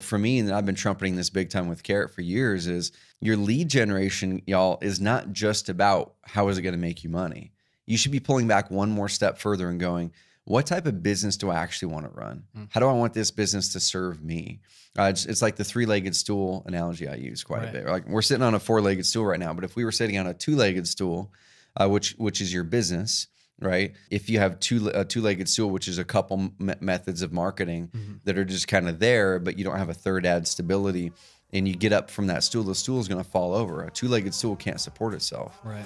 for me, and I've been trumpeting this big time with Carrot for years, is your lead generation, y'all, is not just about how is it going to make you money. You should be pulling back one more step further and going, what type of business do I actually want to run? How do I want this business to serve me? It's like the three-legged stool analogy I use quite a bit. Like we're sitting on a four-legged stool right now, but if we were sitting on a two-legged stool, which is your business, right? If you have a two-legged stool, which is a couple methods of marketing that are just kind of there, but you don't have a third add stability, and you get up from that stool, the stool is going to fall over. A two-legged stool can't support itself. Right.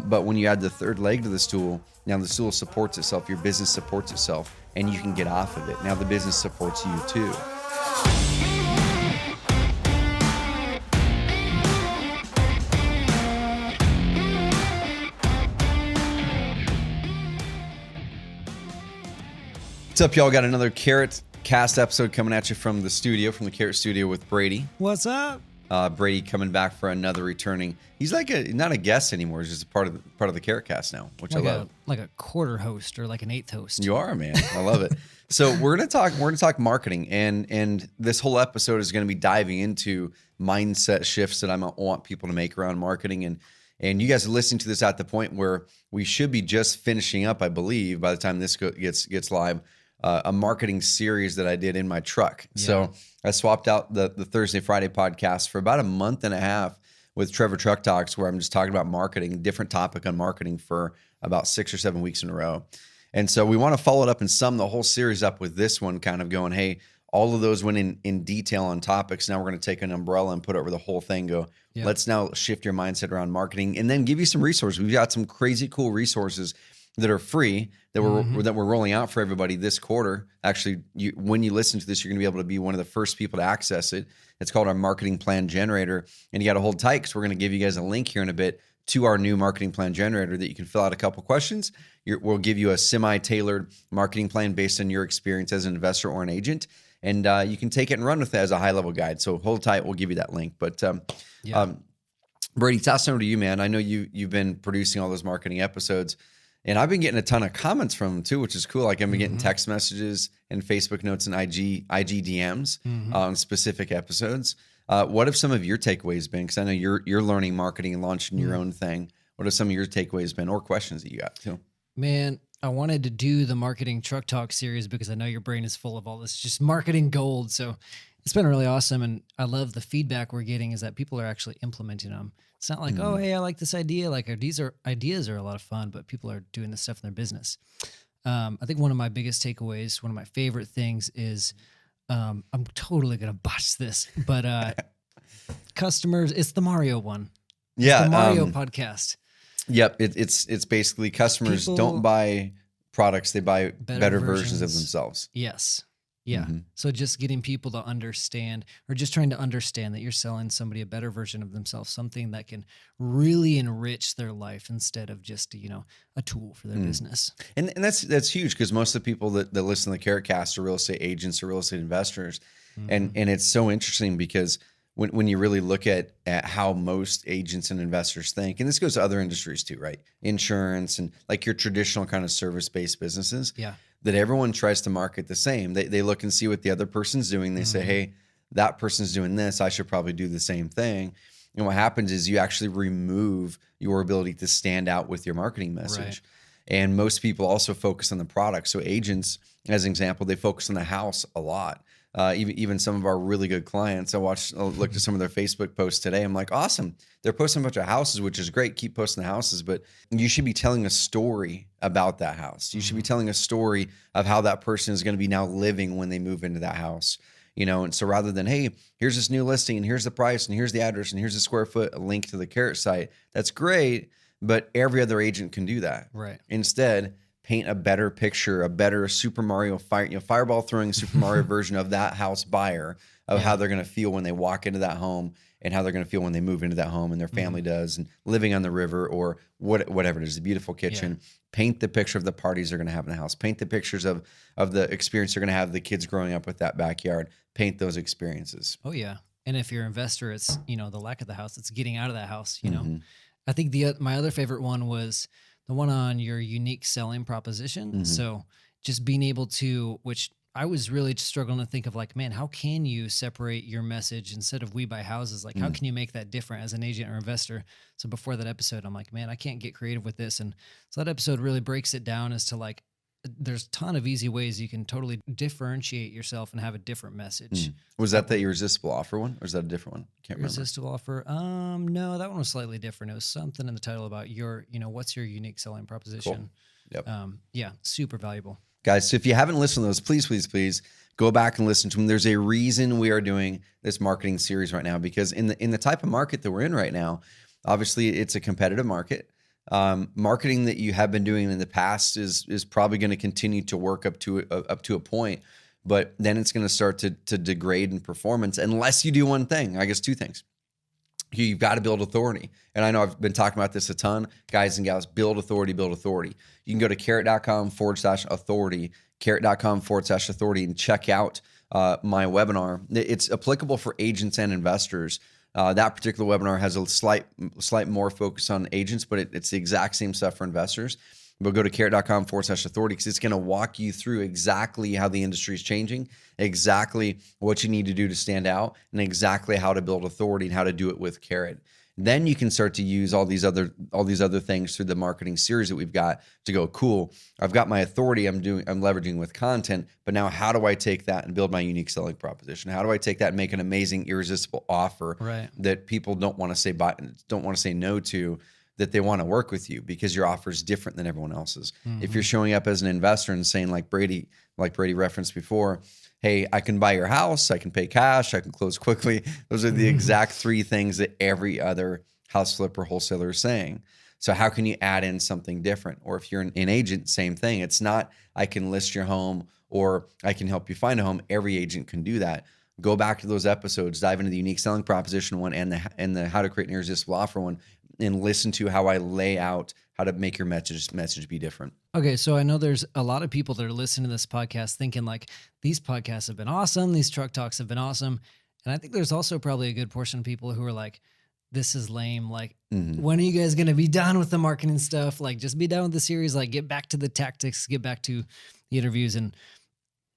But when you add the third leg to the stool, now the stool supports itself, your business supports itself, and you can get off of it. Now the business supports you too. What's up, y'all? Got another Carrot Cast episode coming at you from the studio, from the Carrot Studio with Brady. What's up? Brady coming back for another returning. He's like not a guest anymore. He's just a part of the Carrot Cast now, which like I love. Like a quarter host or like an eighth host. You are, man. I love it. So we're gonna talk marketing, and this whole episode is gonna be diving into mindset shifts that I want people to make around marketing. And you guys are listening to this at the point where we should be just finishing up, I believe, by the time this gets live, a marketing series that I did in my truck. Yeah. So I swapped out the Thursday, Friday podcast for about a month and a half with Trevor Truck Talks, where I'm just talking about marketing, different topic on marketing for about 6 or 7 weeks in a row. And so we want to follow it up and sum the whole series up with this one, kind of going, hey, all of those went in detail on topics. Now we're going to take an umbrella and put over the whole thing. Let's now shift your mindset around marketing, and then give you some resources. We've got some crazy cool resources that are free that we're rolling out for everybody this quarter. Actually, when you listen to this, you're going to be able to be one of the first people to access it. It's called our marketing plan generator, and you got to hold tight because we're going to give you guys a link here in a bit to our new marketing plan generator that you can fill out a couple questions. We'll give you a semi-tailored marketing plan based on your experience as an investor or an agent, and you can take it and run with it as a high-level guide. So hold tight. We'll give you that link. But Brady, toss it over to you, man. I know you've been producing all those marketing episodes. And I've been getting a ton of comments from them too, which is cool. Like I've been getting text messages and Facebook notes and IG DMs on specific episodes. What have some of your takeaways been? Because I know you're learning marketing and launching your own thing. What have some of your takeaways been, or questions that you got too? Man, I wanted to do the marketing truck talk series because I know your brain is full of all this just marketing gold. So it's been really awesome. And I love the feedback we're getting is that people are actually implementing them. It's not like, oh, hey, I like this idea. Like these ideas are a lot of fun, but people are doing this stuff in their business. I think one of my biggest takeaways, one of my favorite things is, I'm totally going to botch this, but customers, it's the Mario one. Yeah. It's the Mario podcast. Yep. It's basically customers don't buy products. They buy better versions of themselves. Yes. Yeah. So just getting people to understand, or just trying to understand that you're selling somebody a better version of themselves, something that can really enrich their life instead of just, a tool for their business. And that's huge, because most of the people that listen to the Carrot Cast are real estate agents or real estate investors. And it's so interesting because when you really look at how most agents and investors think, and this goes to other industries too, right? Insurance and like your traditional kind of service-based businesses. Yeah. That everyone tries to market the same. They look and see what the other person's doing. They say, hey, that person's doing this. I should probably do the same thing. And what happens is you actually remove your ability to stand out with your marketing message. Right. And most people also focus on the product. So agents, as an example, they focus on the house a lot. Even some of our really good clients, I looked at some of their Facebook posts today. I'm like, awesome. They're posting a bunch of houses, which is great. Keep posting the houses, but you should be telling a story about that house. You should be telling a story of how that person is going to be now living when they move into that house. And so rather than, hey, here's this new listing and here's the price and here's the address and here's the square foot, a link to the Carrot site. That's great, but every other agent can do that. Right. Instead, paint a better picture, a better Super Mario fireball throwing Super Mario version of that house buyer, of how they're going to feel when they walk into that home and how they're going to feel when they move into that home and their family does, and living on the river or whatever it is, a beautiful kitchen. Paint the picture of the parties they're going to have in the house. Paint the pictures of the experience they're going to have, the kids growing up with that backyard. Paint those experiences. Oh yeah. And if you're an investor, it's, the lack of the house, it's getting out of that house, I think my other favorite one was the one on your unique selling proposition. So just being able to, which I was really struggling to think of like, man, how can you separate your message instead of we buy houses? Like, how Mm. can you make that different as an agent or investor? So before that episode, I'm like, man, I can't get creative with this. And so that episode really breaks it down as to like, there's a ton of easy ways you can totally differentiate yourself and have a different message. Mm. Was that the irresistible offer one, or is that a different one? Can't remember. Irresistible offer. No, that one was slightly different. It was something in the title about what's your unique selling proposition. Yep. Yeah, super valuable. Guys, so if you haven't listened to those, please go back and listen to them. There's a reason we are doing this marketing series right now, because in the type of market that we're in right now, obviously it's a competitive market. Marketing that you have been doing in the past is probably going to continue to work up to a point, but then it's going to start to degrade in performance unless you do one thing. I guess two things. You've got to build authority. And I know I've been talking about this a ton. Guys and gals, build authority, build authority. You can go to carrot.com/authority, carrot.com/authority, and check out my webinar. It's applicable for agents and investors. That particular webinar has a slight more focus on agents, but it's the exact same stuff for investors. But go to carrot.com/authority, because it's going to walk you through exactly how the industry is changing, exactly what you need to do to stand out, and exactly how to build authority and how to do it with Carrot. Then you can start to use all these other things through the marketing series that we've got to go, cool, I've got my authority I'm leveraging with content, but now how do I take that and build my unique selling proposition? How do I take that and make an amazing, irresistible offer that people don't want to say no to, that they want to work with you because your offer is different than everyone else's. Mm-hmm. If you're showing up as an investor and saying, like Brady referenced before, hey, I can buy your house, I can pay cash, I can close quickly. Those are the exact three things that every other house flipper wholesaler is saying. So how can you add in something different? Or if you're an agent, same thing. It's not, I can list your home or I can help you find a home. Every agent can do that. Go back to those episodes, dive into the unique selling proposition one and the how to create an irresistible offer one, and listen to how I lay out how to make your message be different. Okay, so I know there's a lot of people that are listening to this podcast thinking like, these podcasts have been awesome, these truck talks have been awesome. And I think there's also probably a good portion of people who are like, this is lame. Like, when are you guys going to be done with the marketing stuff? Like, just be done with the series. Like, get back to the tactics, get back to the interviews. And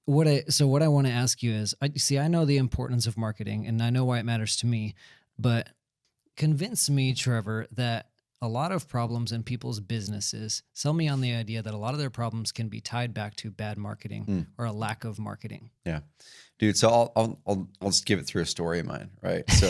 what I want to ask you is, I know the importance of marketing and I know why it matters to me, but convince me, Trevor, that a lot of problems in people's businesses, sell me on the idea that a lot of their problems can be tied back to bad marketing or a lack of marketing. Yeah, dude. So I'll just give it through a story of mine, right? So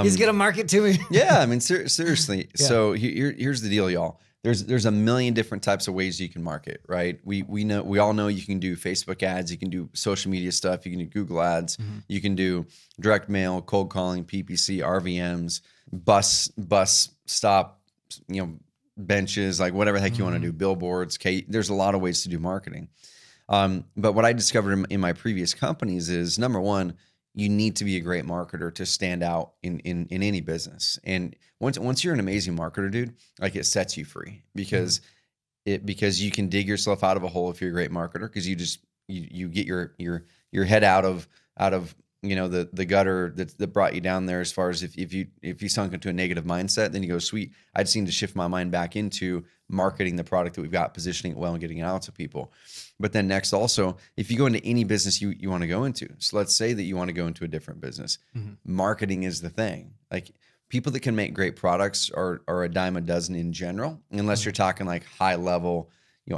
he's gonna market to me. Yeah, I mean seriously. Yeah. So here's the deal, y'all. There's a million different types of ways you can market, right? We all know you can do Facebook ads, you can do social media stuff, you can do Google ads, you can do direct mail, cold calling, PPC, RVMs, bus stop, benches, like whatever the heck you want to do, billboards. Okay, there's a lot of ways to do marketing. But what I discovered in my previous companies is, number one, you need to be a great marketer to stand out in any business. And once you're an amazing marketer, dude, like it sets you free because you can dig yourself out of a hole if you're a great marketer, because you get your head out of the gutter that brought you down there. As far as if you sunk into a negative mindset, then you go, sweet, I just need to shift my mind back into marketing the product that we've got, positioning it well, and getting it out to people. But then next, also, if you go into any business you want to go into, so let's say that you want to go into a different business, marketing is the thing. Like, people that can make great products are a dime a dozen in general, unless you're talking like high level,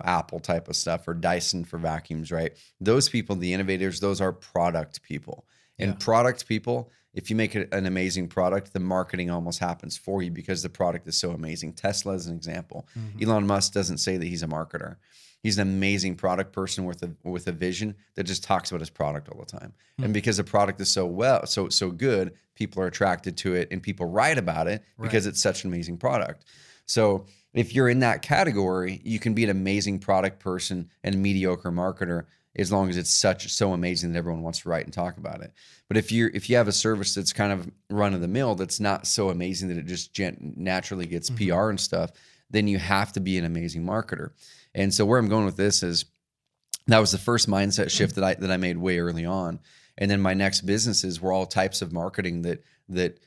Apple type of stuff, or Dyson for vacuums, right? Those people, the innovators, those are product people. And product people, if you make an amazing product, the marketing almost happens for you because the product is so amazing. Tesla is an example. Elon Musk doesn't say that he's a marketer. He's an amazing product person with a vision that just talks about his product all the time. And because the product is so good, people are attracted to it and people write about it because it's such an amazing product. So if you're in that category, you can be an amazing product person and a mediocre marketer, as long as it's so amazing that everyone wants to write and talk about it. But if you have a service that's kind of run of the mill, that's not so amazing that it just naturally gets PR and stuff, then you have to be an amazing marketer. And so where I'm going with this is, that was the first mindset shift that I made way early on. And then my next businesses were all types of marketing that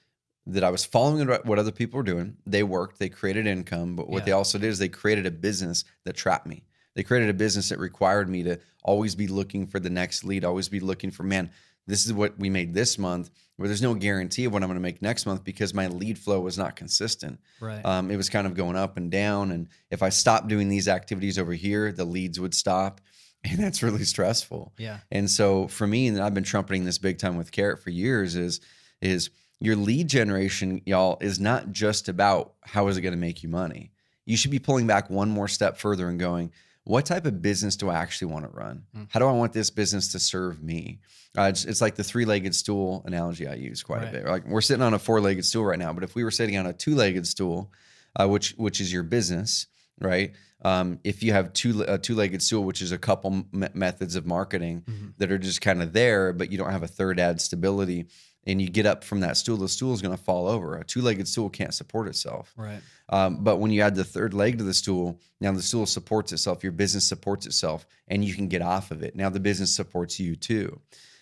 I was following what other people were doing. They worked, they created income, but what they also did is they created a business that trapped me. They created a business that required me to always be looking for the next lead, always be looking for, man, this is what we made this month, where there's no guarantee of what I'm going to make next month because my lead flow was not consistent. Right. It was kind of going up and down. And if I stopped doing these activities over here, the leads would stop. And that's really stressful. Yeah. And so for me, and I've been trumpeting this big time with Carrot for years, is your lead generation, y'all, is not just about how is it going to make you money. You should be pulling back one more step further and going, what type of business do I actually want to run? How do I want this business to serve me? It's like the three-legged stool analogy I use quite a bit. Like we're sitting on a four-legged stool right now, but if we were sitting on a two-legged stool, which is your business, right? If you have a two-legged stool, which is a couple methods of marketing that are just kind of there, but you don't have a third add stability, and you get up from that stool, the stool is going to fall over. A two-legged stool can't support itself. Right. But when you add the third leg to the stool, now the stool supports itself, your business supports itself, and you can get off of it. Now the business supports you too.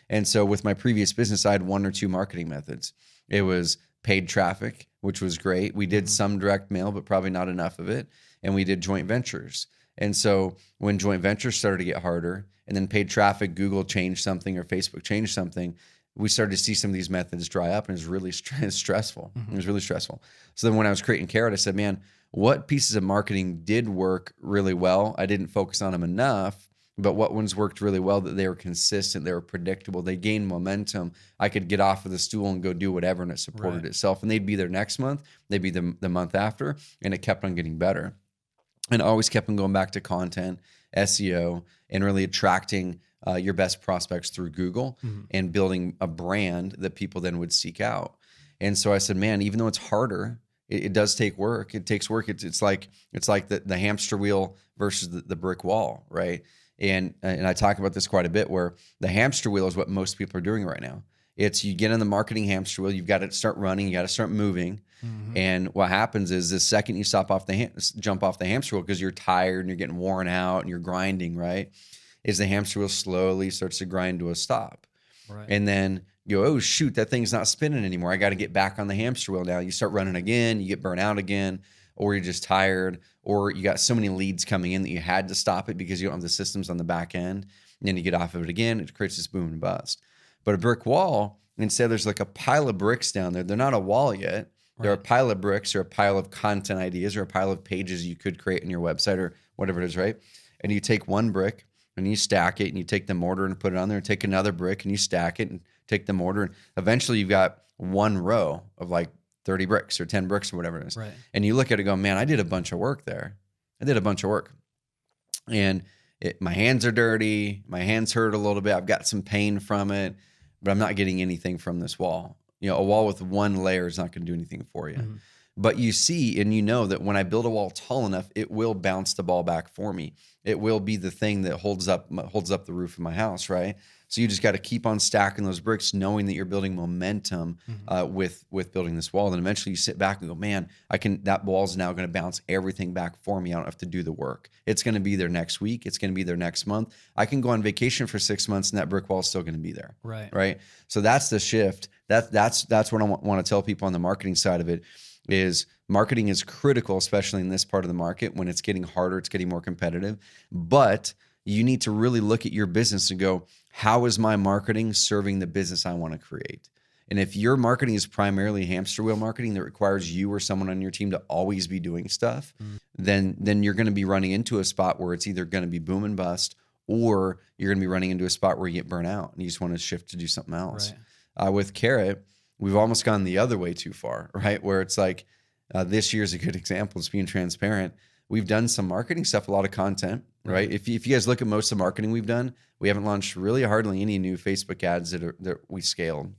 And so with my previous business, I had one or two marketing methods. It was paid traffic, which was great. We did some direct mail, but probably not enough of it. And we did joint ventures. And so when joint ventures started to get harder, and then paid traffic, Google changed something or Facebook changed something, we started to see some of these methods dry up, and it was really stressful. It was really stressful. So then when I was creating Carrot, I said, man, what pieces of marketing did work really well? I didn't focus on them enough, but what ones worked really well, that they were consistent, they were predictable, they gained momentum. I could get off of the stool and go do whatever, and it supported itself. And they'd be there next month, they'd be the month after, and it kept on getting better. And I always kept on going back to content, SEO, and really attracting your best prospects through Google and building a brand that people then would seek out. And so I said, man, even though it's harder, it does take work. It takes work. It's like the hamster wheel versus the brick wall, right? And I talk about this quite a bit, where the hamster wheel is what most people are doing right now. It's you get in the marketing hamster wheel, you've got to start running, you got to start moving. And what happens is the second you jump off the hamster wheel because you're tired and you're getting worn out and you're grinding, right? Is the hamster wheel slowly starts to grind to a stop. Right. And then you go, oh, shoot, that thing's not spinning anymore. I got to get back on the hamster wheel now. You start running again, you get burnt out again, or you're just tired, or you got so many leads coming in that you had to stop it because you don't have the systems on the back end. And then you get off of it again, it creates this boom and bust. But a brick wall, instead there's like a pile of bricks down there. They're not a wall yet. They're a pile of bricks or a pile of content ideas or a pile of pages you could create in your website or whatever it is, right? And you take one brick and you stack it, and you take the mortar and put it on there, and take another brick and you stack it and take the mortar, and eventually you've got one row of like 30 bricks or 10 bricks or whatever it is. Right. And you look at it and go, man, I did a bunch of work there. I did a bunch of work. And my hands are dirty. My hands hurt a little bit. I've got some pain from it, but I'm not getting anything from this wall. You know, a wall with one layer is not going to do anything for you. But you see, and you know that when I build a wall tall enough, it will bounce the ball back for me. It will be the thing that holds up the roof of my house, right? So you just got to keep on stacking those bricks, knowing that you're building momentum with building this wall. Then eventually you sit back and go, man, that wall's now going to bounce everything back for me. I don't have to do the work. It's going to be there next week. It's going to be there next month. I can go on vacation for 6 months and that brick wall is still going to be there. Right. So that's the shift. That's what I want to tell people on the marketing side of it. Is marketing is critical, especially in this part of the market when it's getting harder, it's getting more competitive. But you need to really look at your business and go, how is my marketing serving the business I want to create? And if your marketing is primarily hamster wheel marketing that requires you or someone on your team to always be doing stuff, then you're going to be running into a spot where it's either going to be boom and bust, or you're going to be running into a spot where you get burnt out and you just want to shift to do something else. With Carrot, we've almost gone the other way too far, right? Where it's like, this year's a good example, just being transparent. We've done some marketing stuff, a lot of content, right? If you guys look at most of the marketing we've done, we haven't launched really hardly any new Facebook ads that we scaled.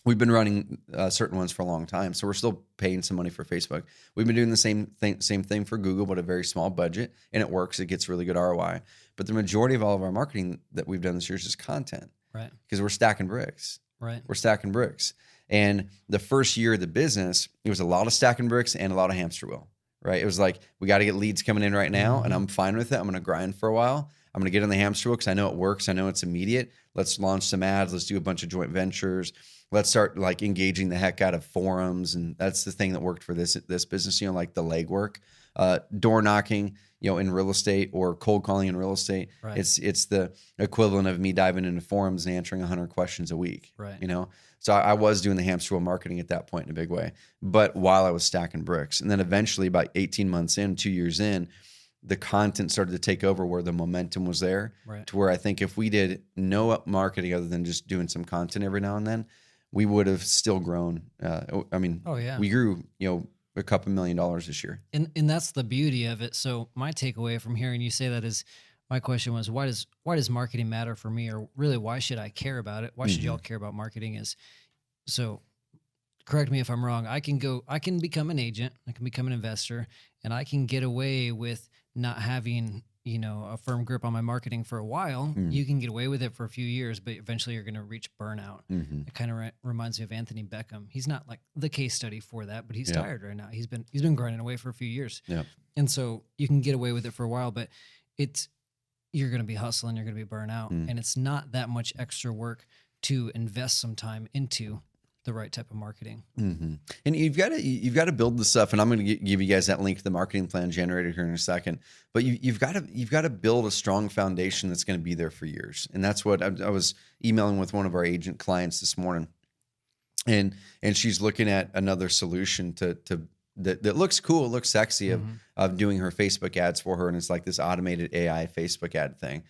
We've been running certain ones for a long time, so we're still paying some money for Facebook. We've been doing the same thing for Google, but a very small budget, and it works. It gets really good ROI. But the majority of all of our marketing that we've done this year is just content, right? Because we're stacking bricks. Right. We're stacking bricks. And the first year of the business, it was a lot of stacking bricks and a lot of hamster wheel, right? It was like, we got to get leads coming in right now, and I'm fine with it. I'm going to grind for a while. I'm going to get in the hamster wheel because I know it works. I know it's immediate. Let's launch some ads. Let's do a bunch of joint ventures. Let's start like engaging the heck out of forums. And that's the thing that worked for this business, like the legwork, door knocking. in real estate or cold calling in real estate. Right. It's the equivalent of me diving into forums and answering 100 questions a week. Right. So I was doing the hamster wheel marketing at that point in a big way, but while I was stacking bricks. And then eventually about 18 months in, 2 years in, the content started to take over where the momentum was there, Right. to where I think if we did no marketing other than just doing some content every now and then, we would have still grown. Oh yeah. We grew, a couple $1 million this year. And that's the beauty of it. So my takeaway from hearing you say that is, my question was, why does marketing matter for me, or really why should I care about it? Why should y'all care about marketing? So correct me if I'm wrong. I can become an agent, I can become an investor, and I can get away with not having, a firm grip on my marketing for a while. You can get away with it for a few years, but eventually you're going to reach burnout. It kind of reminds me of Anthony Beckham. He's not like the case study for that, but he's tired right now. He's been grinding away for a few years. Yeah. And so you can get away with it for a while, but you're going to be hustling, you're going to be burnt out, and it's not that much extra work to invest some time into the right type of marketing. And you've got to build the stuff. And I'm going to give you guys that link to the marketing plan generator here in a second. But you've got to build a strong foundation that's going to be there for years. And that's what I was emailing with one of our agent clients this morning, and she's looking at another solution that looks cool, it looks sexy of doing her Facebook ads for her, and it's like this automated AI Facebook ad thing.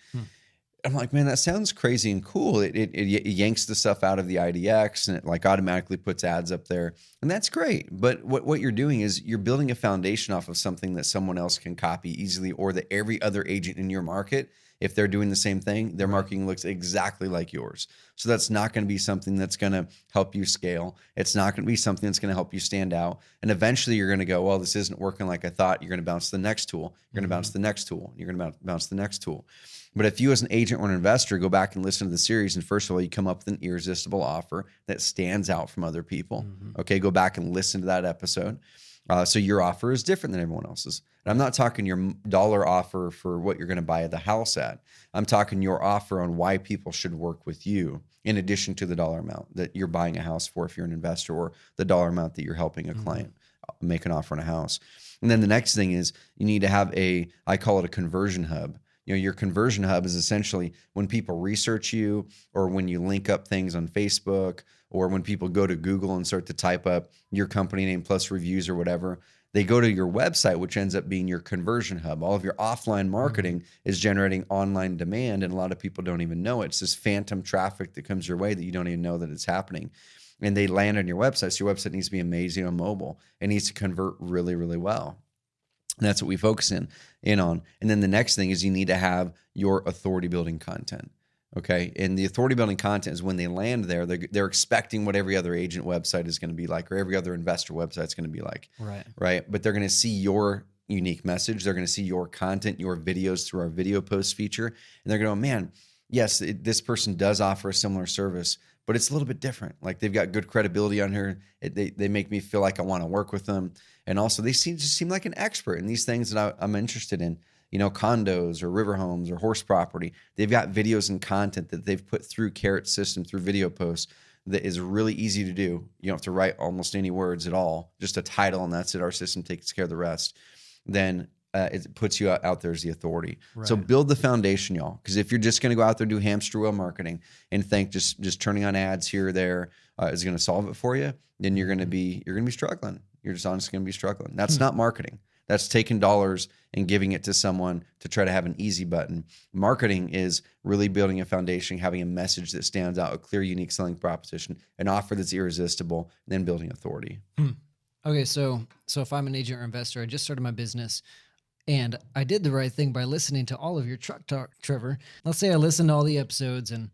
I'm like, man, that sounds crazy and cool. It yanks the stuff out of the IDX and it like automatically puts ads up there. And that's great. But what you're doing is you're building a foundation off of something that someone else can copy easily, or that every other agent in your market, if they're doing the same thing, their marketing looks exactly like yours. So that's not going to be something that's going to help you scale. It's not going to be something that's going to help you stand out. And eventually you're going to go, well, this isn't working like I thought. You're going to bounce to the next tool. You're going to bounce to the next tool. You're going to bounce to the next tool. But if you as an agent or an investor go back and listen to the series, and first of all, you come up with an irresistible offer that stands out from other people. Okay, go back and listen to that episode. So your offer is different than everyone else's. And I'm not talking your dollar offer for what you're going to buy the house at. I'm talking your offer on why people should work with you, in addition to the dollar amount that you're buying a house for if you're an investor, or the dollar amount that you're helping a client make an offer on a house. And then the next thing is you need to have I call it a conversion hub. Your conversion hub is essentially when people research you, or when you link up things on Facebook, or when people go to Google and start to type up your company name plus reviews or whatever, they go to your website, which ends up being your conversion hub. All of your offline marketing is generating online demand, and a lot of people don't even know it. It's this phantom traffic that comes your way that you don't even know that it's happening. And they land on your website. So your website needs to be amazing on mobile. It needs to convert really, really well. And that's what we focus in on. And then the next thing is you need to have your authority building content. Okay. And the authority building content is when they land there, they're expecting what every other agent website is going to be like, or every other investor website is going to be like. Right. But they're going to see your unique message. They're going to see your content, your videos through our video post feature. And they're going to go, man, yes, this person does offer a similar service, but it's a little bit different. Like they've got good credibility on here. They make me feel like I want to work with them. And also they seem like an expert in these things that I'm interested in, condos or river homes or horse property. They've got videos and content that they've put through Carrot's system, through video posts, that is really easy to do. You don't have to write almost any words at all, just a title, and that's it. Our system takes care of the rest. Then it puts you out there as the authority. So build the foundation, y'all. Because if you're just going to go out there and do hamster wheel marketing and think just turning on ads here or there is going to solve it for you, then you're going to be struggling. You're just honestly going to be struggling. That's not marketing. That's taking dollars and giving it to someone to try to have an easy button. Marketing is really building a foundation, having a message that stands out, a clear, unique selling proposition, an offer that's irresistible, and then building authority. Okay, so if I'm an agent or investor, I just started my business, and I did the right thing by listening to all of your truck talk, Trevor. Let's say I listened to all the episodes, and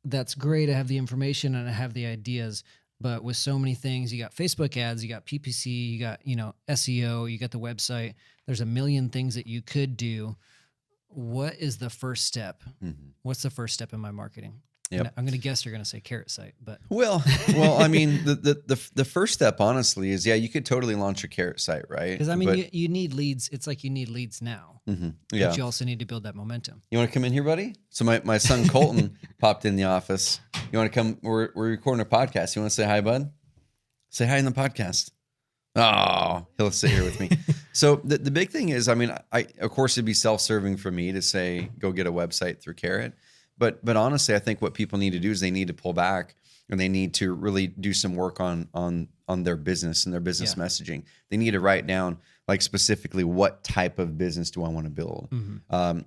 that's great. I have the information and I have the ideas. But with so many things, you got Facebook ads, you got PPC, you got, SEO, you got the website. There's a million things that you could do. What is the first step? What's the first step in my marketing? Yep. I'm going to guess you're going to say Carrot site, but well, I mean, the first step, honestly, is you could totally launch a Carrot site, right? Because I mean, you need leads. It's like you need leads now, yeah. But you also need to build that momentum. You want to come in here, buddy? So my son Colton popped in the office. You want to come? We're recording a podcast. You want to say hi, bud? Say hi in the podcast. Oh, he'll sit here with me. So the big thing is, I mean, I of course it'd be self-serving for me to say go get a website through Carrot, but honestly, I think what people need to do is they need to pull back and they need to really do some work on their business and their business messaging. They need to write down like specifically what type of business do I want to build?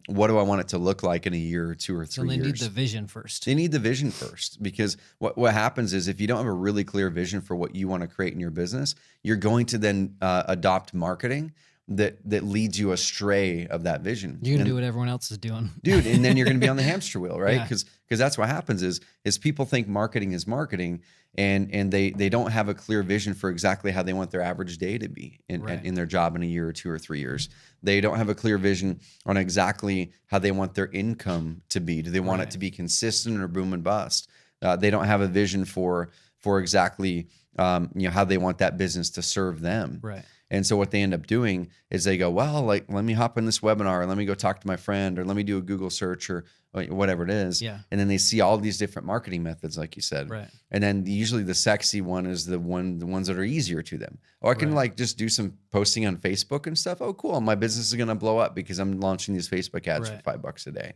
What do I want it to look like in a year or 2 or 3 So they years? need the vision first. They need the vision first, because what happens is if you don't have a really clear vision for what you want to create in your business, you're going to then adopt marketing that leads you astray of that vision. You're gonna do what everyone else is doing, dude, and then you're going to be on the hamster wheel, right? Yeah. Because that's what happens is people think marketing is marketing, and they don't have a clear vision for exactly how they want their average day to be in their job in a year or 2 or 3 years. They don't have a clear vision on exactly how they want their income to be. Do they want it to be consistent or boom and bust? They don't have a vision for exactly how they want that business to serve them. Right. And so what they end up doing is they go, well, like, let me hop in this webinar, or let me go talk to my friend, or let me do a Google search, or whatever it is. Yeah. And then they see all these different marketing methods, like you said. Right. And then usually the sexy one is the ones that are easier to them. Oh, I can like just do some posting on Facebook and stuff. Oh, cool. My business is going to blow up because I'm launching these Facebook ads for $5 a day.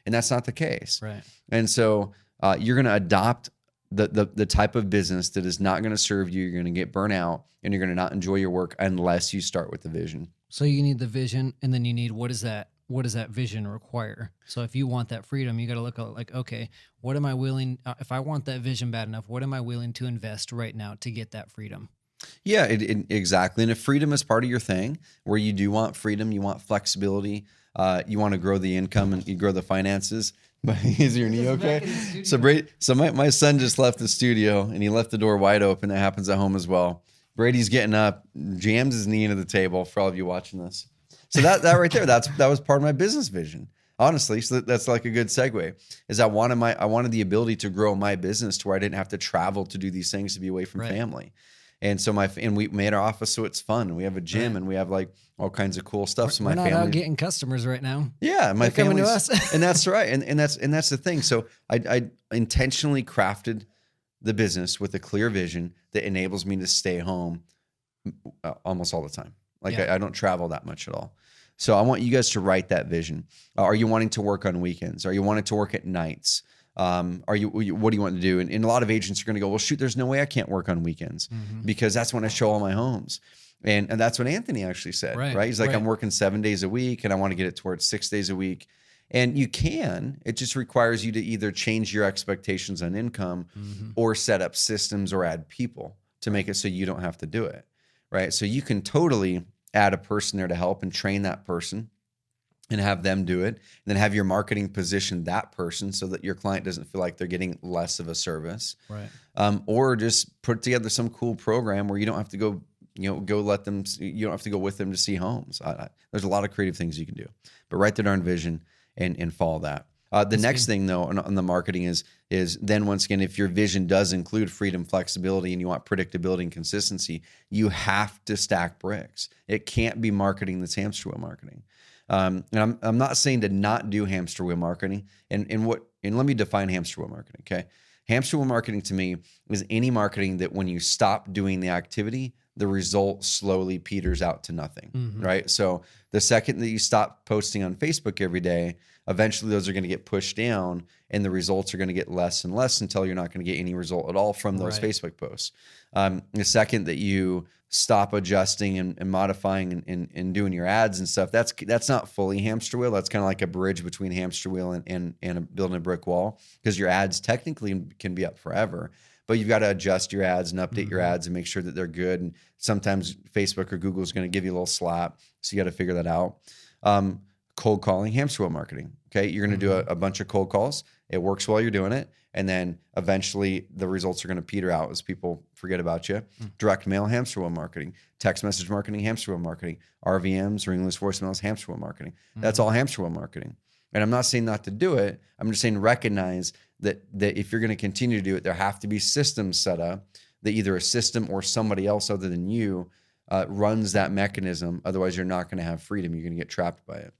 And that's not the case. Right. And so you're going to adopt the type of business that is not going to serve you. You're going to get burnt out, and you're going to not enjoy your work unless you start with the vision. So you need the vision, and then you need what does that vision require? So if you want that freedom, you got to look at like, okay, what am I willing? If I want that vision bad enough, what am I willing to invest right now to get that freedom? Yeah, exactly. And if freedom is part of your thing, where you do want freedom, you want flexibility, you want to grow the income and you grow the finances. Is your knee okay? So my son just left the studio, and he left the door wide open. That happens at home as well. Brady's getting up, jams his knee into the table for all of you watching this. So that right there, that was part of my business vision, honestly. So that's like a good segue. Is I wanted the ability to grow my business to where I didn't have to travel to do these things, to be away from family. And so we made our office so it's fun. We have a gym, and we have like all kinds of cool stuff. So we're my not family out getting customers right now. Yeah, my They're coming family's to us. and that's right. And that's the thing. So I intentionally crafted the business with a clear vision that enables me to stay home almost all the time. Like I don't travel that much at all. So I want you guys to write that vision. Are you wanting to work on weekends? Are you wanting to work at nights? What do you want to do? And a lot of agents are going to go, well, shoot, there's no way I can't work on weekends because that's when I show all my homes. And that's what Anthony actually said, right? He's like, I'm working 7 days a week, and I want to get it towards 6 days a week. And you can, it just requires you to either change your expectations on income or set up systems or add people to make it so you don't have to do it, right? So you can totally add a person there to help and train that person and have them do it, and then have your marketing position that person so that your client doesn't feel like they're getting less of a service. Right. Or just put together some cool program where you don't have to go, you don't have to go with them to see homes. There's a lot of creative things you can do, but write the darn vision and follow that. The next thing though on the marketing is then once again, if your vision does include freedom, flexibility, and you want predictability and consistency, you have to stack bricks. It can't be marketing that's hamster wheel marketing. And I'm not saying to not do hamster wheel marketing. And let me define hamster wheel marketing. Okay. Hamster wheel marketing to me is any marketing that when you stop doing the activity, the result slowly peters out to nothing, right? So the second that you stop posting on Facebook every day, eventually those are going to get pushed down, and the results are going to get less and less until you're not going to get any result at all from those Facebook posts. The second that you stop adjusting and modifying and doing your ads and stuff, that's not fully hamster wheel. That's kind of like a bridge between hamster wheel and building a brick wall, because your ads technically can be up forever. But you've got to adjust your ads and update your ads and make sure that they're good. And sometimes Facebook or Google is going to give you a little slap. So you got to figure that out. Cold calling, hamster wheel marketing. Okay. You're going to do a bunch of cold calls. It works while you're doing it. And then eventually the results are going to peter out as people forget about you. Direct mail, hamster wheel marketing. Text message marketing, hamster wheel marketing. RVMs, ringless voicemails, hamster wheel marketing. That's all hamster wheel marketing. And I'm not saying not to do it. I'm just saying recognize that if you're going to continue to do it, there have to be systems set up that either a system or somebody else other than you runs that mechanism. Otherwise, you're not going to have freedom. You're going to get trapped by it.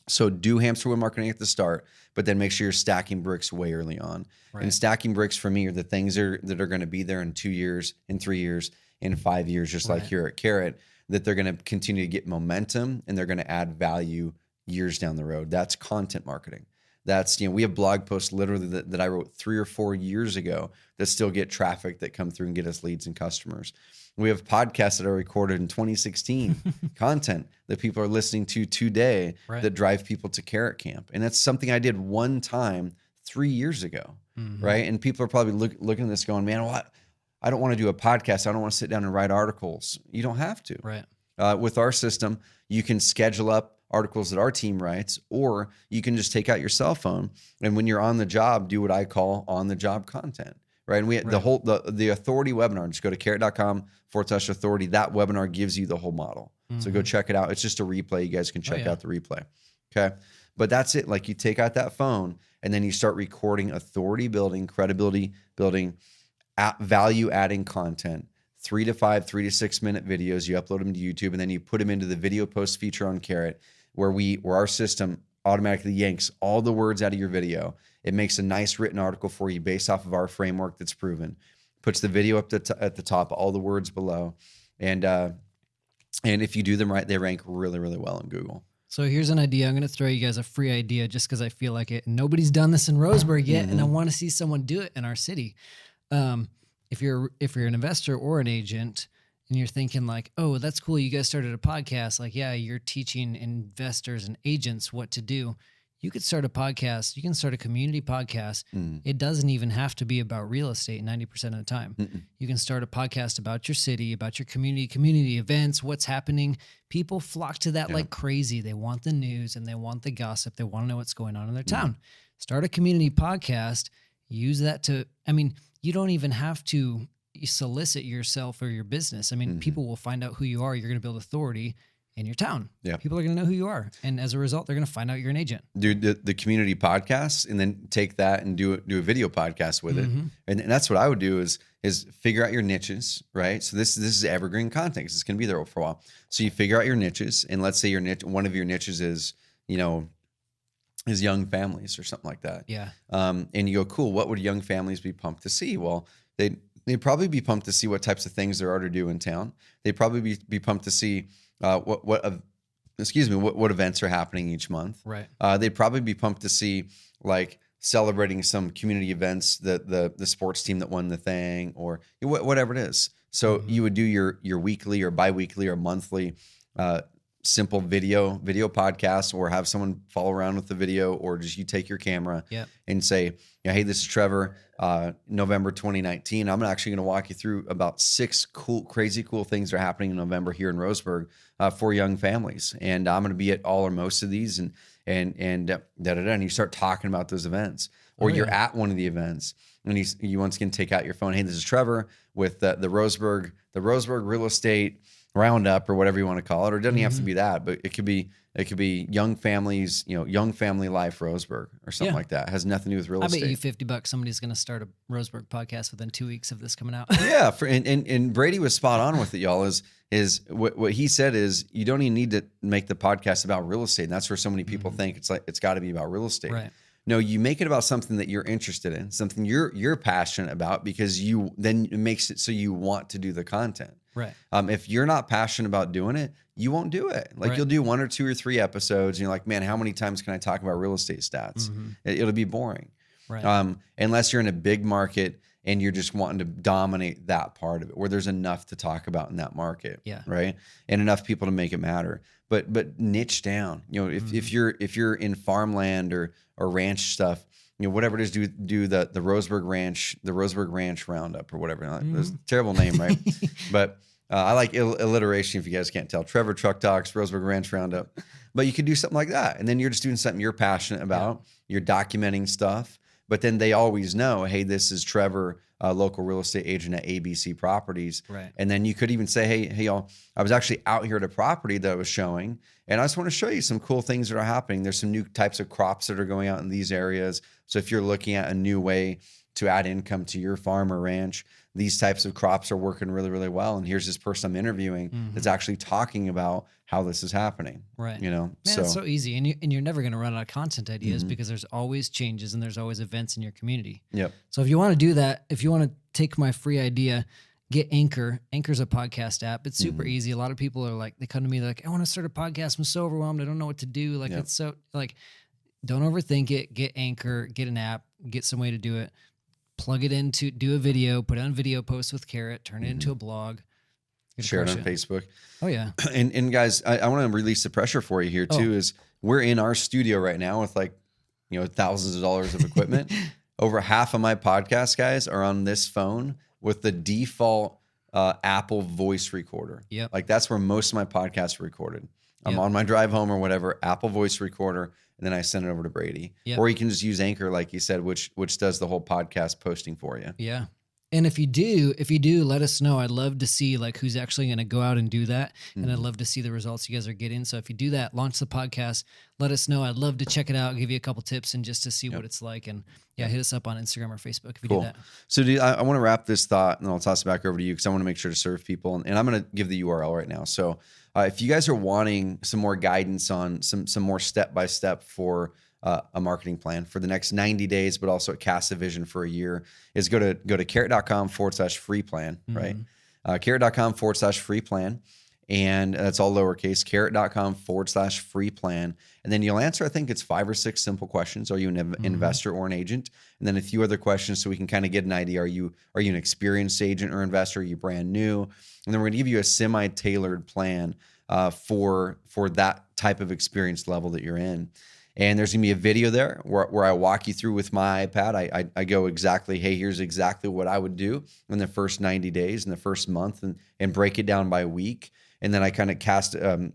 So do hamster wheel marketing at the start, but then make sure you're stacking bricks way early on. Right. And stacking bricks for me are the things that are going to be there in 2 years, in 3 years, in 5 years, just like here at Carrot. that they're going to continue to get momentum and they're going to add value years down the road. That's content marketing. That's, we have blog posts literally that I wrote 3 or 4 years ago that still get traffic that come through and get us leads and customers. We have podcasts that I recorded in 2016, content that people are listening to today that drive people to Carrot Camp. And that's something I did one time 3 years ago, right? And people are probably looking at this going, man, what? I don't want to do a podcast. I don't want to sit down and write articles. You don't have to. Right. With our system, you can schedule up articles that our team writes, or you can just take out your cell phone and when you're on the job, do what I call on the job content, right? And the authority webinar, just go to carrot.com/authority. That webinar gives you the whole model. So go check it out. It's just a replay. You guys can check out the replay. Okay. But that's it. Like you take out that phone and then you start recording authority building, credibility building, value adding content. 3 to 6 minute videos. You upload them to YouTube and then you put them into the video post feature on Carrot, where our system automatically yanks all the words out of your video. It makes a nice written article for you based off of our framework that's proven. Puts the video up at the top, all the words below, and if you do them right, they rank really, really well in Google. So here's an idea. I'm going to throw you guys a free idea just because I feel like it. Nobody's done this in Roseburg yet, and I want to see someone do it in our city. If you're an investor or an agent and you're thinking like, oh, that's cool, you guys started a podcast. Like, yeah, you're teaching investors and agents what to do. You could start a podcast. You can start a community podcast. It doesn't even have to be about real estate 90% of the time. You can start a podcast about your city, about your community events, what's happening. People flock to that like crazy. They want the news and they want the gossip. They want to know what's going on in their town. Start a community podcast. Use that you don't even have to solicit yourself or your business. I mean, people will find out who you are. You're going to build authority in your town. Yeah. People are going to know who you are. And as a result, they're going to find out you're an agent. Do the community podcasts and then take that and do a video podcast with it. And that's what I would do is figure out your niches, right? So this is evergreen content because it's going to be there for a while. So you figure out your niches, and let's say one of your niches is, is young families or something like that. Yeah. And you go, cool, what would young families be pumped to see? Well, they'd probably be pumped to see what types of things there are to do in town. They'd probably be pumped to see what events are happening each month. Right. They'd probably be pumped to see like celebrating some community events, the sports team that won the thing, or whatever it is. So you would do your weekly or biweekly or monthly simple video podcast, or have someone follow around with the video, or just you take your camera and say, hey, this is Trevor, November 2019. I'm actually going to walk you through about 6 crazy cool things that are happening in November here in Roseburg for young families. And I'm going to be at all or most of these and you start talking about those events, or you're at one of the events and you once again take out your phone. Hey, this is Trevor with the Roseburg real estate roundup, or whatever you want to call it. Or it doesn't have to be that, but it could be young families, young family life Roseburg or something like that. It has nothing to do with real estate. I bet you $50 somebody's going to start a Roseburg podcast within 2 weeks of this coming out. Yeah. And Brady was spot on with it, y'all, is what he said is you don't even need to make the podcast about real estate. And that's where so many people think it's got to be about real estate. Right. No, you make it about something that you're interested in, something you're passionate about, because then it makes it so you want to do the content. Right. If you're not passionate about doing it, you won't do it. Like you'll do 1 or 2 or 3 episodes and you're like, man, how many times can I talk about real estate stats? It'll be boring. Right. Unless you're in a big market and you're just wanting to dominate that part of it, where there's enough to talk about in that market. Yeah. Right. And enough people to make it matter. But niche down. If you're in farmland or ranch stuff, whatever it is, do the Roseburg Ranch Roundup or whatever. That's a terrible name, right? But I like alliteration, if you guys can't tell. Trevor Truck Talks, Roseburg Ranch Roundup. But you could do something like that. And then you're just doing something you're passionate about. Yeah. You're documenting stuff. But then they always know, hey, this is Trevor, local real estate agent at ABC Properties. Right. And then you could even say, hey, y'all, I was actually out here at a property that I was showing, and I just want to show you some cool things that are happening. There's some new types of crops that are going out in these areas. So if you're looking at a new way to add income to your farm or ranch, these types of crops are working really, really well. And here's this person I'm interviewing that's actually talking about how this is happening. Right. Man, it's so easy. And you're never going to run out of content ideas because there's always changes and there's always events in your community. Yep. So if you want to do that, if you want to take my free idea, get Anchor. Anchor's a podcast app. It's super Mhm. easy. A lot of people are like, they come to me like, I want to start a podcast. I'm so overwhelmed. I don't know what to do. Like, Yep. it's so like, don't overthink it. Get Anchor, get an app, get some way to do it. Plug it into, do a video, put on video post with Carrot, turn it into a blog. You're gonna Share it crush on Facebook. Oh yeah. And guys, I want to release the pressure for you here too. Is we're in our studio right now with like, thousands of dollars of equipment. Over half of my podcast guys are on this phone with the default Apple voice recorder. Yep. Like that's where most of my podcasts are recorded. I'm Yep. on my drive home or whatever, Apple voice recorder, and then I send it over to Brady. Yep. Or you can just use Anchor, like you said, which does the whole podcast posting for you. Yeah. And if you do, let us know. I'd love to see like who's actually going to go out and do that. And I'd love to see the results you guys are getting. So if you do that, launch the podcast, let us know. I'd love to check it out, give you a couple tips and just to see what it's like. And yeah, hit us up on Instagram or Facebook if you do that. So I want to wrap this thought and I'll toss it back over to you because I want to make sure to serve people. And I'm going to give the URL right now. So if you guys are wanting some more guidance on some more step-by-step for a marketing plan for the next 90 days, but also cast a vision for a year, is go to carrot.com/free plan, right? Carrot.com/free plan. And that's all lowercase, carrot.com/free plan. And then you'll answer, I think it's 5 or 6 simple questions. Are you an investor or an agent? And then a few other questions so we can kind of get an idea. Are you an experienced agent or investor? Are you brand new? And then we're going to give you a semi-tailored plan for that type of experience level that you're in. And there's gonna be a video there where I walk you through with my iPad. I go exactly, hey, here's exactly what I would do in the first 90 days, in the first month, and break it down by week. And then I kind of cast a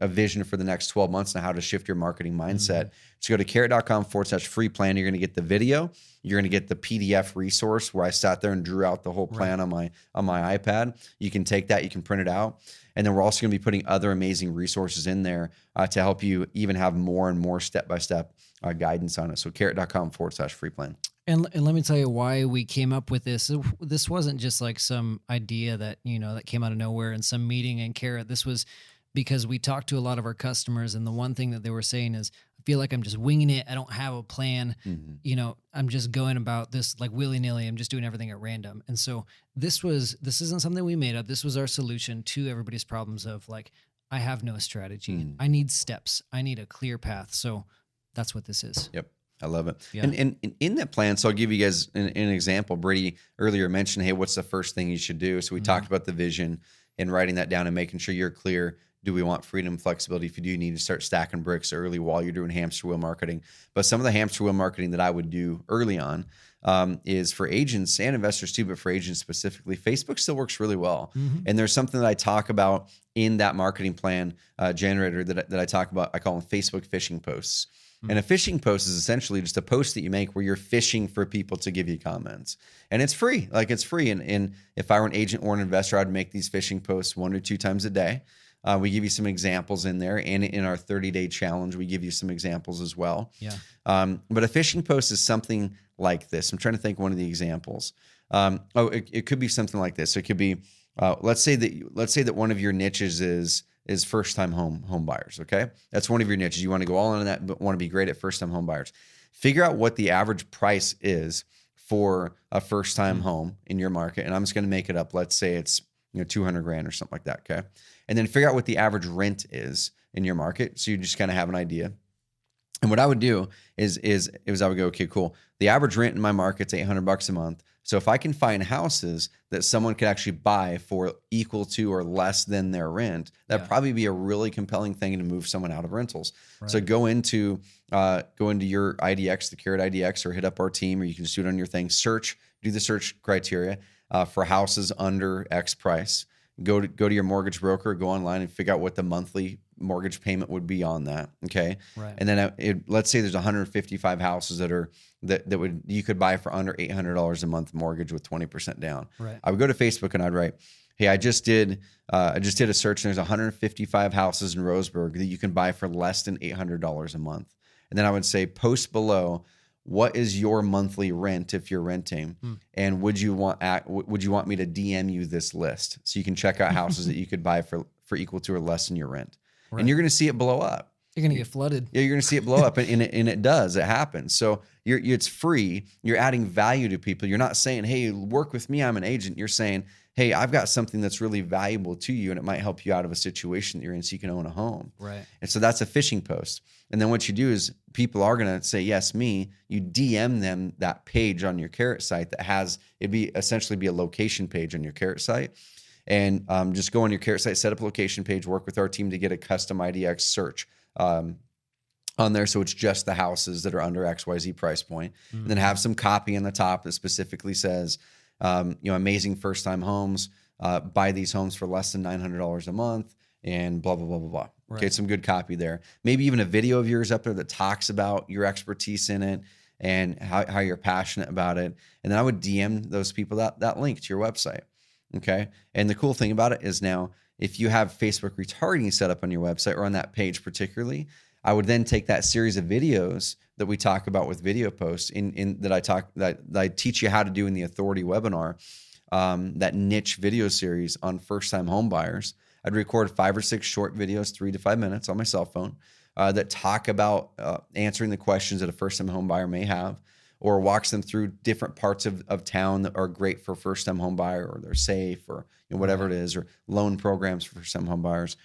vision for the next 12 months on how to shift your marketing mindset. So go to carrot.com/free plan. You're going to get the video. You're going to get the PDF resource where I sat there and drew out the whole plan on my iPad. You can take that, you can print it out. And then we're also going to be putting other amazing resources in there to help you even have more and more step-by-step guidance on it. So carrot.com/free plan. And let me tell you why we came up with this. This wasn't just like some idea that, that came out of nowhere in some meeting in Carrot. This was because we talked to a lot of our customers, and the one thing that they were saying is, I feel like I'm just winging it. I don't have a plan. I'm just going about this like willy-nilly. I'm just doing everything at random. And so this isn't something we made up. This was our solution to everybody's problems of like, I have no strategy. I need steps. I need a clear path. So that's what this is. Yep. I love it. Yeah. And in that plan, so I'll give you guys an example. Brady earlier mentioned, hey, what's the first thing you should do? So we talked about the vision and writing that down and making sure you're clear. Do we want freedom, flexibility? If you do, you need to start stacking bricks early while you're doing hamster wheel marketing. But some of the hamster wheel marketing that I would do early on is for agents and investors too, but for agents specifically, Facebook still works really well. And there's something that I talk about in that marketing plan generator that I talk about. I call them Facebook fishing posts. And a fishing post is essentially just a post that you make where you're fishing for people to give you comments. And it's free. Like it's free. And if I were an agent or an investor, I'd make these fishing posts 1 or 2 times a day. We give you some examples in there. And in our 30-day challenge, we give you some examples as well. Yeah. But a fishing post is something like this. I'm trying to think of one of the examples. It could be something like this. So it could be, let's say that one of your niches is first-time home buyers, okay? That's one of your niches. You want to go all in on that, but want to be great at first-time home buyers. Figure out what the average price is for a first-time home in your market, and I'm just going to make it up. Let's say it's $200,000 or something like that, okay? And then figure out what the average rent is in your market, so you just kind of have an idea. And what I would do is I would go, okay, cool. The average rent in my market's $800 a month. So if I can find houses that someone could actually buy for equal to or less than their rent, that'd probably be a really compelling thing to move someone out of rentals. Right. So go into your IDX, the Carrot IDX, or hit up our team, or you can just do it on your thing. Do the search criteria for houses under X price. Go to your mortgage broker, go online and figure out what the monthly mortgage payment would be on that. Okay. Right. And then let's say there's 155 houses that you could buy for under $800 a month mortgage with 20% down. Right. I would go to Facebook and I'd write, hey, I just did a search and there's 155 houses in Roseburg that you can buy for less than $800 a month. And then I would say, post below, what is your monthly rent if you're renting? And would you want me to DM you this list so you can check out houses that you could buy for equal to or less than your rent? Right. And you're going to see it blow up. You're going to get flooded. Yeah, you're going to see it blow up, and it does. It happens. So it's free. You're adding value to people. You're not saying, "Hey, work with me. I'm an agent." You're saying, "Hey, I've got something that's really valuable to you, and it might help you out of a situation that you're in, so you can own a home." Right. And so that's a phishing post. And then what you do is people are going to say, "Yes, me." You DM them that page on your Carrot site that has essentially be a location page on your Carrot site. And just go on your Carrot site, set up a location page, work with our team to get a custom IDX search on there, so it's just the houses that are under XYZ price point. And then have some copy on the top that specifically says, amazing first-time homes, buy these homes for less than $900 a month, and blah, blah, blah, blah, blah. Right. Okay, some good copy there. Maybe even a video of yours up there that talks about your expertise in it and how you're passionate about it. And then I would DM those people that link to your website. Okay. And the cool thing about it is now, if you have Facebook retargeting set up on your website or on that page particularly, I would then take that series of videos that we talk about with video posts that I teach you how to do in the Authority webinar, that niche video series on first-time home buyers. I'd record 5 or 6 short videos, 3 to 5 minutes on my cell phone, that talk about answering the questions that a first-time home buyer may have, or walks them through different parts of town that are great for first-time home buyer, or they're safe, or whatever it is, or loan programs for first-time home buyers.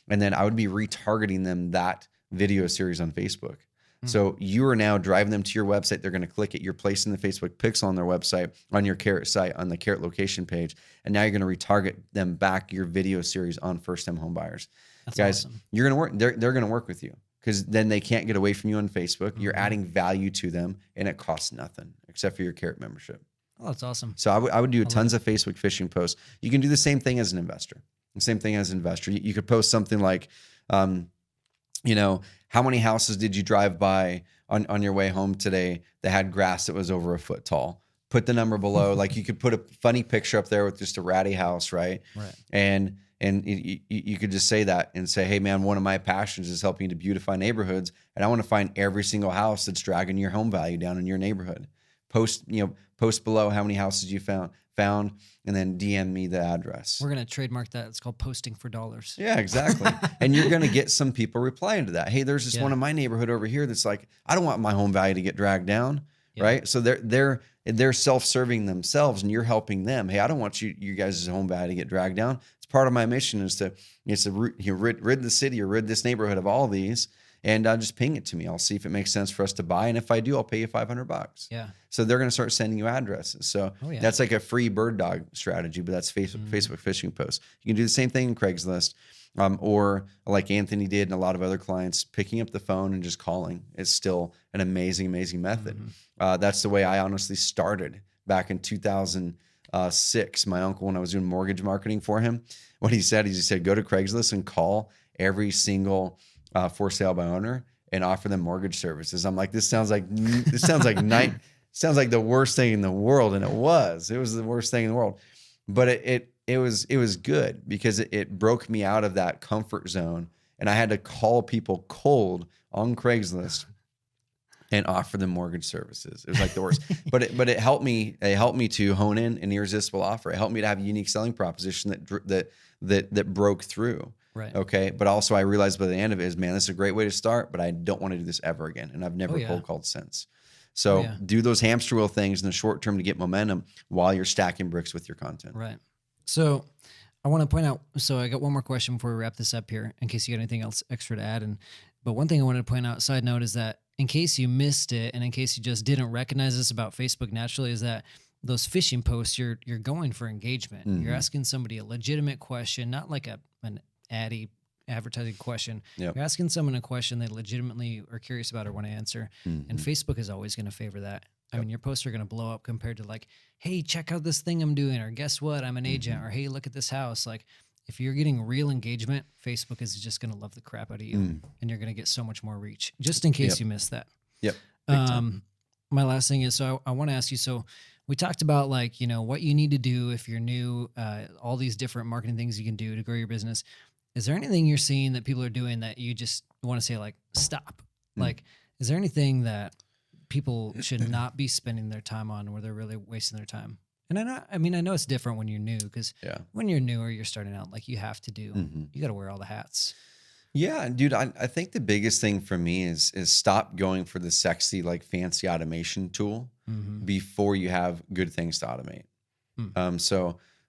And then I would be retargeting them that video series on Facebook. So you are now driving them to your website. They're going to click it. You're placing the Facebook pixel on their website, on your Carrot site, on the Carrot location page. And now you're going to retarget them back your video series on first-time home buyers. That's Guys, awesome. you're going to work. They're going to work with you, because then they can't get away from you on Facebook. You're adding value to them, and it costs nothing except for your Carrot membership. Oh, that's awesome. So I would do tons of Facebook phishing posts. You can do the same thing as an investor. The same thing as an investor. You could post something like, how many houses did you drive by on your way home today that had grass that was over a foot tall? Put the number below. Like, you could put a funny picture up there with just a ratty house, right? Right. And you could just say that and say, "Hey man, one of my passions is helping to beautify neighborhoods, and I want to find every single house that's dragging your home value down in your neighborhood." Post below how many houses you found, and then DM me the address. We're going to trademark that. It's called posting for dollars. Yeah, exactly. And you're going to get some people replying to that. "Hey, there's this one in my neighborhood over here that's like, I don't want my home value to get dragged down." Yeah. Right. So they're self-serving themselves, and you're helping them. "Hey, I don't want you guys' home value to get dragged down. It's part of my mission is to rid the city or rid this neighborhood of all these, and just ping it to me. I'll see if it makes sense for us to buy. And if I do, I'll pay you $500. Yeah. So they're going to start sending you addresses. So that's like a free bird dog strategy, but that's Facebook phishing posts. You can do the same thing in Craigslist, or like Anthony did and a lot of other clients, picking up the phone and just calling. It's still an amazing, amazing method. That's the way I honestly started back in 2006. My uncle, when I was doing mortgage marketing for him, what he said go to Craigslist and call every single for sale by owner and offer them mortgage services. I'm like, this sounds like sounds like the worst thing in the world, and it was the worst thing in the world. But it was good, because it broke me out of that comfort zone, and I had to call people cold on Craigslist and offer them mortgage services. It was like the worst. but it helped me. It helped me to hone in an irresistible offer. It helped me to have a unique selling proposition that broke through. Right. Okay. But also, I realized by the end of it is, man, this is a great way to start, but I don't want to do this ever again. And I've never cold called since. So do those hamster wheel things in the short term to get momentum while you're stacking bricks with your content. Right. So I want to point out, so I got one more question before we wrap this up here, in case you got anything else extra to add. But one thing I wanted to point out, side note, is that in case you missed it, and in case you just didn't recognize this about Facebook naturally, is that those phishing posts, you're going for engagement. You're asking somebody a legitimate question, not like an advertising question. You're asking someone a question they legitimately are curious about or want to answer. And Facebook is always going to favor that. I mean, your posts are going to blow up compared to like, "Hey, check out this thing I'm doing," or "Guess what, I'm an agent," or "Hey, look at this house." Like, if you're getting real engagement, Facebook is just going to love the crap out of you, and you're going to get so much more reach, just in case you missed that. My last thing is, so I want to ask you, so we talked about like, what you need to do if you're new, all these different marketing things you can do to grow your business. Is there anything you're seeing that people are doing that you just want to say like, stop? Like, is there anything that people should not be spending their time on where they're really wasting their time? And I know it's different when you're new, because when you're new or you're starting out, like, you have to do, you got to wear all the hats. Yeah, dude, I think the biggest thing for me is stop going for the sexy, like fancy automation tool Mm-hmm. before you have good things to automate. Mm.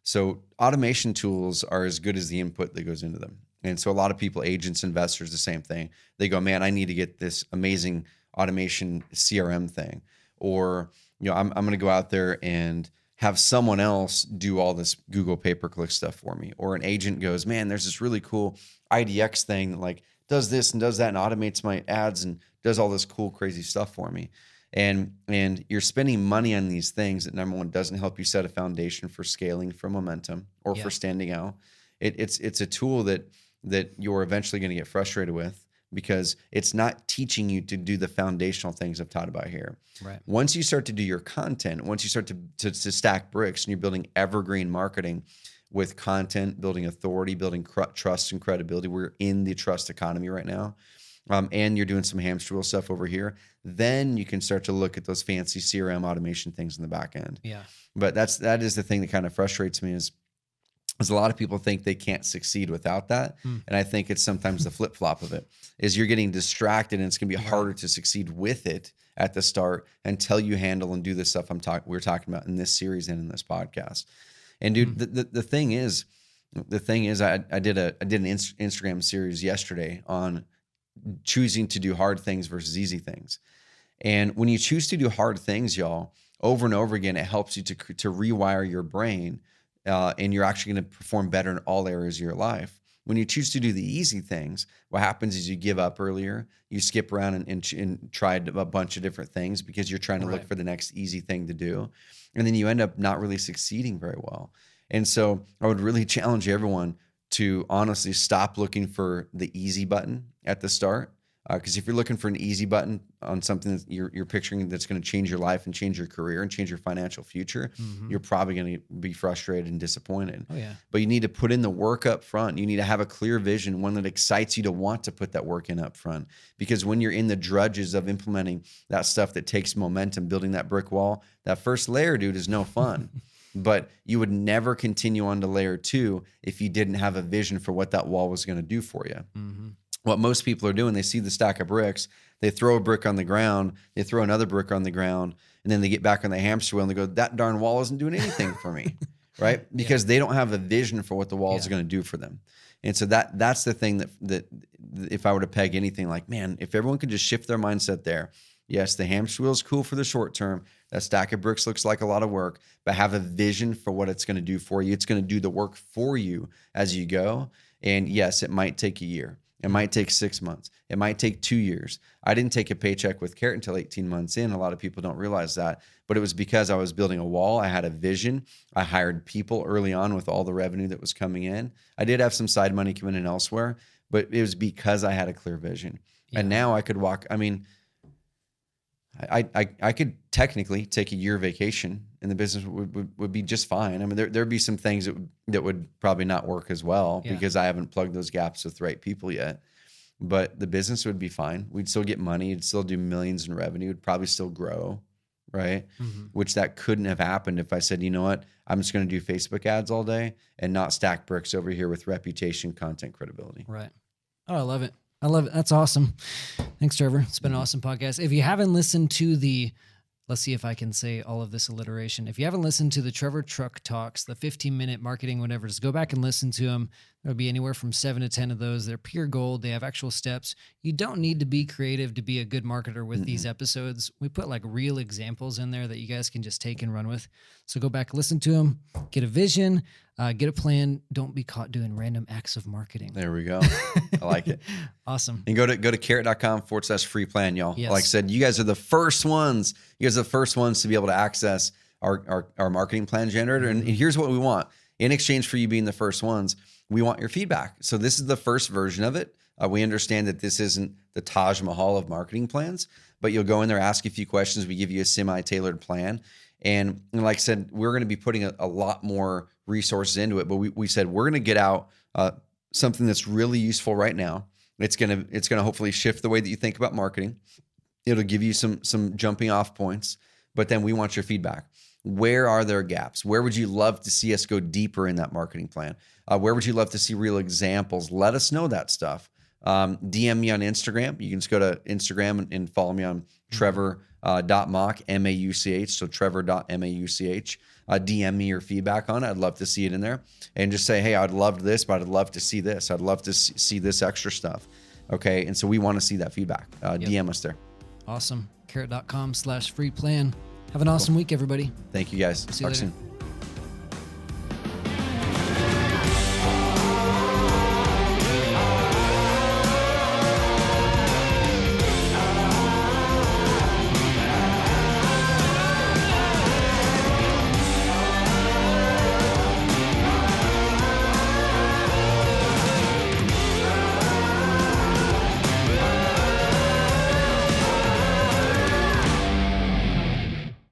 So automation tools are as good as the input that goes into them. And so a lot of people, agents, investors, the same thing. They go, man, I need to get this amazing automation CRM thing, or I'm going to go out there and have someone else do all this Google pay-per-click stuff for me. Or an agent goes, man, there's this really cool IDX thing that like does this and does that and automates my ads and does all this cool, crazy stuff for me. And you're spending money on these things that, number one, doesn't help you set a foundation for scaling, for momentum, or Yeah. for standing out. It's a tool that you're eventually going to get frustrated with because it's not teaching you to do the foundational things I've taught about here. Right. Once you start to do your content, once you start to stack bricks and you're building evergreen marketing with content, building authority, building trust and credibility, we're in the trust economy right now. And you're doing some hamster wheel stuff over here, then you can start to look at those fancy CRM automation things in the back end. Yeah. But that is the thing that kind of frustrates me is a lot of people think they can't succeed without that. Mm. And I think it's sometimes the flip flop of it is you're getting distracted and it's going to be harder to succeed with it at the start until you handle and do the stuff we're talking about in this series and in this podcast. And dude, the thing is, I did an Instagram series yesterday on choosing to do hard things versus easy things. And when you choose to do hard things, y'all, over and over again, it helps you to rewire your brain, and you're actually going to perform better in all areas of your life. When you choose to do the easy things, what happens is you give up earlier, you skip around and try a bunch of different things because you're trying to look for the next easy thing to do. And then you end up not really succeeding very well. And so I would really challenge everyone to honestly stop looking for the easy button at the start. Because if you're looking for an easy button on something that you're picturing that's going to change your life and change your career and change your financial future, you're probably going to be frustrated and disappointed. Oh, yeah. But you need to put in the work up front. You need to have a clear vision, one that excites you to want to put that work in up front. Because when you're in the drudges of implementing that stuff that takes momentum, building that brick wall, that first layer, dude, is no fun. But you would never continue on to layer 2 if you didn't have a vision for what that wall was going to do for you. Mm-hmm. What most people are doing, they see the stack of bricks, they throw a brick on the ground, they throw another brick on the ground, and then they get back on the hamster wheel and they go, that darn wall isn't doing anything for me, right? Because they don't have a vision for what the wall is going to do for them. And so that's the thing that if I were to peg anything, like, man, if everyone could just shift their mindset there, yes, the hamster wheel is cool for the short term. That stack of bricks looks like a lot of work, but have a vision for what it's going to do for you. It's going to do the work for you as you go. And yes, it might take a year. It might take 6 months. It might take 2 years. I didn't take a paycheck with Carrot until 18 months in. A lot of people don't realize that, but it was because I was building a wall. I had a vision. I hired people early on with all the revenue that was coming in. I did have some side money coming in elsewhere, but it was because I had a clear vision. Yeah. And now I could walk. I mean, I could technically take a year vacation and the business would be just fine. I mean, there'd be some things that would probably not work as well because I haven't plugged those gaps with the right people yet. But the business would be fine. We'd still get money. It'd still do millions in revenue. It'd probably still grow, right? Mm-hmm. Which that couldn't have happened if I said, you know what, I'm just going to do Facebook ads all day and not stack bricks over here with reputation, content, credibility. Right. Oh, I love it. I love it. That's awesome. Thanks, Trevor. It's been an awesome podcast. If you haven't listened to let's see if I can say all of this alliteration. If you haven't listened to the Trevor Truck Talks, the 15-minute marketing, whatever, just go back and listen to them. There'll be anywhere from 7 to 10 of those. They're pure gold. They have actual steps. You don't need to be creative to be a good marketer with these episodes. We put like real examples in there that you guys can just take and run with. So go back, listen to them, get a vision, get a plan. Don't be caught doing random acts of marketing. There we go. I like it. Awesome. And go to carrot.com/free plan, y'all. Yes. Like I said, you guys are the first ones. You guys are the first ones to be able to access our marketing plan generator. And here's what we want. In exchange for you being the first ones, we want your feedback. So this is the first version of it. We understand that this isn't the Taj Mahal of marketing plans, but you'll go in there, ask a few questions. We give you a semi-tailored plan. And like I said, we're going to be putting a lot more resources into it. But we said we're going to get out something that's really useful right now. It's going to hopefully shift the way that you think about marketing. It'll give you some jumping off points. But then we want your feedback. Where are there gaps? Where would you love to see us go deeper in that marketing plan? Where would you love to see real examples? Let us know that stuff. DM me on Instagram. You can just go to Instagram and follow me on Trevor.Mauch, M-A-U-C-H. So Trevor.Mauch. DM me your feedback on it. I'd love to see it in there. And just say, hey, I'd love this, but I'd love to see this. I'd love to see this extra stuff. Okay. And so we want to see that feedback. DM us there. Awesome. Carrot.com/free plan. Have an awesome week, everybody. Thank you guys. See you Talk later. soon.